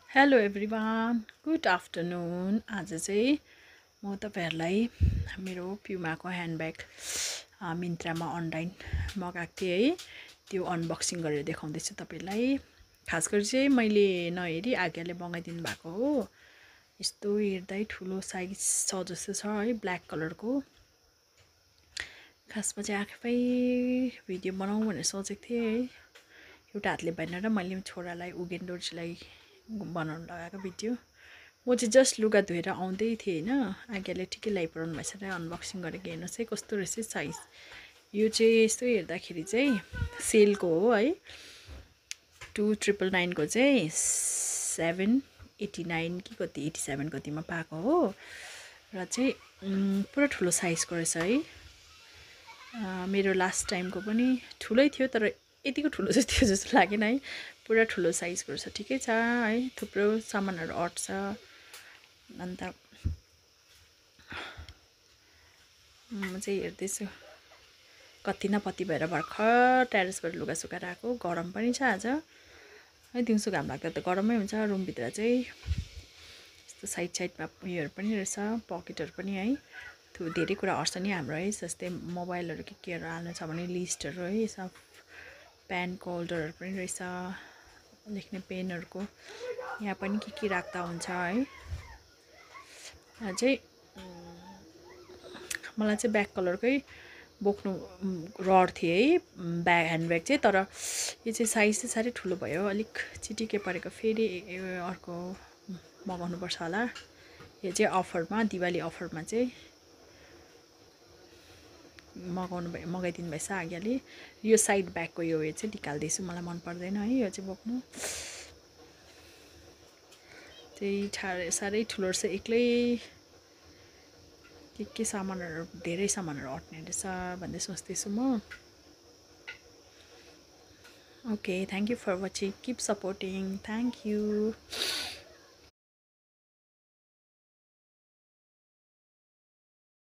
Hello everyone good afternoon. आज चाहिँ म तपाईहरुलाई मेरो प्युमाको ह्यान्डब्याग मिन्त्रामा अनलाइन मगाएको थिएँ है, त्यो अनबक्सिङ गरेर देखाउँदैछु तपाईलाई। खास गरी चाहिँ मैले नहेरी आज्ञाले मगाइदिनु भएको हो। यस्तो हेर्दै ठुलो साइज छ जस्तो छ है, ब्ल्याक कलरको। खासमा चाहिँ आफै भिडियो बनाउँ भनेर सोचेको थिएँ है। एउटा हातले भएन र मैले छोरालाई उगेन डोर्जीलाई बनाउन लगाएको भिडियो। म चाहिँ जस्ट लुगा धोएर आउँदै थिएँ होइन, आज्ञाले ठिकै ल्याइपुऱ्याउनु भएछ र अनबक्सिङ गरेको हेर्नुहोस् है कस्तो रहेछ साइज। यो चाहिँ यस्तो हेर्दाखेरि चाहिँ सेलको हो है। 2999 को चाहिँ 789 कि कति 87 कतिमा पाएको हो र चाहिँ पुरा ठुलो साइजको रहेछ है। मेरो लास्ट टाइमको पनि ठुलै थियो तर यतिको ठुलो चाहिँ थियो जस्तो लागेन है। पुरा ठुलो साइजको रहेछ, ठिकै छ है। थुप्रो सामानहरू अट्छ। अन्त म चाहिँ हेर्दैछु कति न कति भएर भर्खर टेरेसबाट लुगा सुकाएर आएको। गरम पनि छ आज है, दिउँसो घाम लाग्दा त गरमै हुन्छ। रुमभित्र चाहिँ यस्तो साइड साइडमा उयोहरू पनि रहेछ, पकेटहरू पनि है। त्यो धेरै कुरा अट्छ नि हाम्रो है, जस्तै मोबाइलहरू केहरू हाल्नु छ भने लिस्टहरू है, सब पेनको होल्डरहरू पनि रहेछ, लेख्ने पेनहरूको यहाँ पनि के राख्दा हुन्छ है। चाहिँ मलाई चाहिँ ब्याक कलरकै बोक्नु रहर थियो है ह्यान्डब्याग चाहिँ, तर यो चाहिँ साइज चाहिँ साह्रै ठुलो भयो, अलिक चिटिके परेको। फेरि अर्को मगाउनुपर्छ होला। यो चाहिँ अफरमा, दिवाली अफरमा चाहिँ मगाइदिनु भएछ आज्ञाले। यो साइड ब्यागको यो चाहिँ निकाल्दैछु, मलाई मन पर्दैन है यो चाहिँ बोक्नु। चाहिँ साह्रै ठुलो रहेछ, एक्लै के सामानहरू, धेरै सामानहरू अट्ने रहेछ भन्दै सोच्दैछु म। Okay, thank you for watching, keep supporting, thank you.